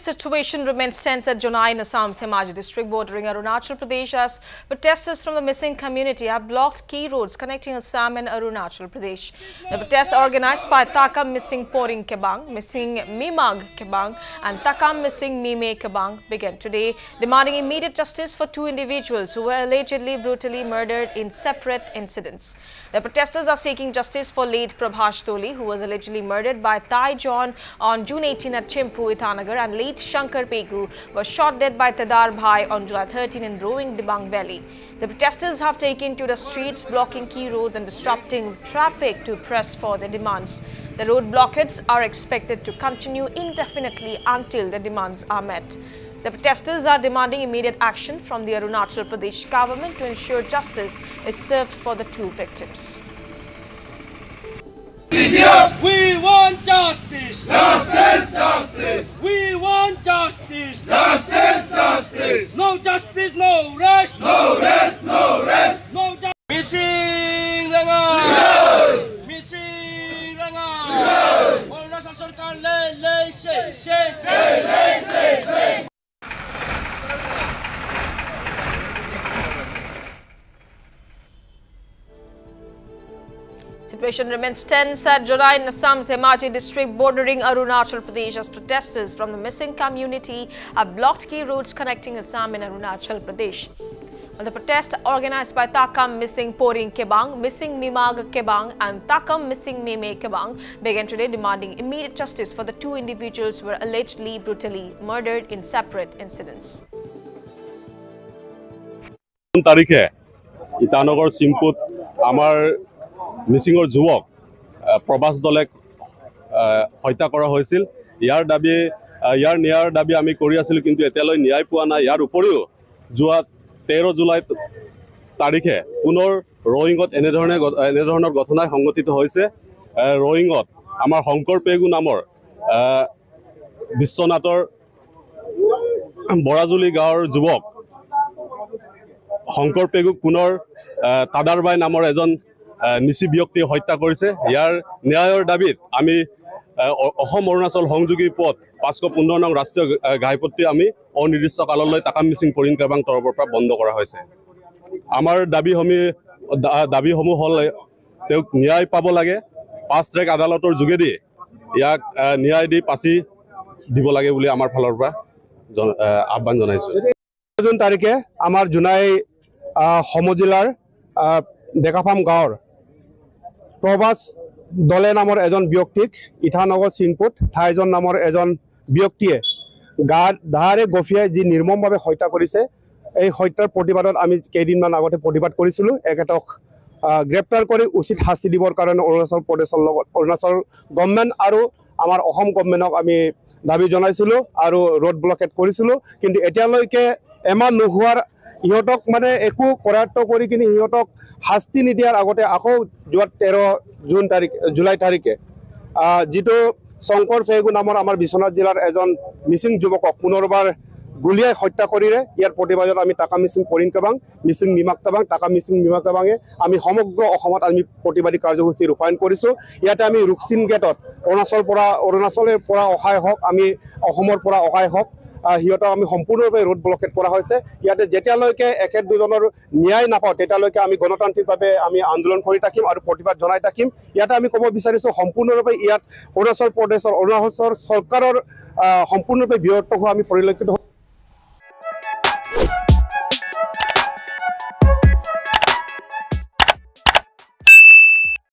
Situation remains tense at Jonai in Assam's Dhemaji district bordering Arunachal Pradesh as protesters from the missing community have blocked key roads connecting Assam and Arunachal Pradesh. The protests organized by Takam Missing Poring Kebang, Missing Mimag Kebang and Takam Missing Mime Kebang began today, demanding immediate justice for two individuals who were allegedly brutally murdered in separate incidents. The protesters are seeking justice for late Prabhash Doli, who was allegedly murdered by Thai John on June 18 at Chimpu, Itanagar, and late Shankar Pegu was shot dead by Tadar Bhai on July 13 in Rowing Dibang Valley. The protesters have taken to the streets, blocking key roads and disrupting traffic to press for their demands. The road blockades are expected to continue indefinitely until the demands are met. The protesters are demanding immediate action from the Arunachal Pradesh government to ensure justice is served for the two victims. We want justice! Justice! Justice! We want justice! Justice! Justice! No justice, no rest! No rest! No rest! No justice! Missing Ranga! Missing Ranga! Arunachal Sarkar le say! Situation remains tense at Jonai in Assam's Dhemaji district bordering Arunachal Pradesh as protesters from the missing community have blocked key roads connecting Assam and Arunachal Pradesh. The protest organized by Takam Missing Poring Kebang, Missing Mimag Kebang and Takam Missing Mime Kebang began today, demanding immediate justice for the two individuals who were allegedly brutally murdered in separate incidents. तारीखे इटानगर सिमपुत आमार मिसिंगर जुवक प्रभास दलेक हत्या करा होइसिल यार न्यायर दाबी आमी करि आसिलो किन्तु एतियालै न्याय पोৱা নাই यार उपरिও जुवा 13 जुलाई तारीखे पुनर रोइंगत एनेधৰণৰ घटना সংঘটিত হৈছে रोइंगत आमार शंकर पेगु नाমৰ বিশ্বনাথৰ বৰাজুলি গাঁৱৰ যুৱক শংকৰ পেগুক পুনৰ তাদাৰবাই নামৰ এজন নিচি ব্যক্তি হত্যা কৰিছে ইয়াৰ ন্যায়ৰ দাবীত আমি অসম অৰুণাচল সংযোগী পথ 515 নং ৰাষ্ট্ৰীয় ঘাইপথটি আমি অনিৰ্দিষ্ট কাললৈ তাকাম মিছিং পৰিং কেবাং তৰফৰ পৰা বন্ধ কৰা হৈছে আমাৰ দাবীসমূহ হ'ল তেওঁক ন্যায় পাব লাগে ফাষ্ট ট্ৰেক আদালতৰ যোগেদি ইয়াক ন্যায় দি পাছি দিব লাগে বুলি আমাৰ ফালৰ পৰা আহ্বান জনাইছো জুন তাৰিখে আমাৰ জুনাই সমজিলাৰ ডেকাফাম গাঁৱৰ প্ৰভাস দলে নামৰ এজন ব্যক্তিক ইটানগৰ সিংপুট ঠাইজন নামৰ এজন ব্যক্তিয়ে ধাৰে গফিয়াই যি নিৰ্মমভাৱে হত্যা কৰিছে এই হত্যাৰ প্ৰতিবাদত আমি কেইদিনমান আগতে প্ৰতিবাদ কৰিছিলোঁ একেটক গ্ৰেপ্তাৰ কৰি উচিত শাস্তি দিবৰ কাৰণে অৰুণাচল গভৰ্ণমেণ্ট আৰু আমাৰ অসম গভৰ্ণমেণ্টক আমি দাবী জনাইছিলোঁ আৰু ৰোড ব্লকেট কৰিছিলোঁ কিন্তু এতিয়ালৈকে এমাহ নোহোৱাৰ ইহঁতক মানে একো কৰায়ত্ব কৰি কিনে ইহঁতক শাস্তি নিদিয়াৰ আগতে আকৌ যোৱা 13 জুলাই তাৰিখে যিটো শংকৰ পেগু নামৰ আমাৰ বিশ্বনাথ জিলাৰ এজন মিছিং যুৱকক পুনৰবাৰ গুলিয়াই হত্যা কৰিলে ইয়াৰ প্ৰতিবাদত আমি টাকা মিছিং পৰিং কেবাং মিছিং মিমাক কেবাং টাকা মিছিং মিমাক কেবাঙে আমি সমগ্ৰ অসমত আমি প্ৰতিবাদী কাৰ্যসূচী ৰূপায়ণ কৰিছোঁ ইয়াতে আমি ৰুকচিন গেটত অৰুণাচলৰ পৰা অহাই হওক আমি অসমৰ পৰা অহাই হওক হিয়তক আমি সম্পূৰ্ণৰূপে ৰোড ব্লকেট কৰা হৈছে ইয়াতে যেতিয়ালৈকে একেট দুজনৰ ন্যায় নাপাওঁ তেতিয়ালৈকে আমি গণতান্ত্ৰিকভাৱে আমি আন্দোলন কৰি থাকিম আৰু প্ৰতিবাদ জনাই থাকিম ইয়াতে আমি ক'ব বিচাৰিছোঁ সম্পূৰ্ণৰূপে ইয়াত অৰুণাচল চৰকাৰৰ সম্পূৰ্ণৰূপে ব্যৰ্থ হোৱা আমি পৰিলক্ষিত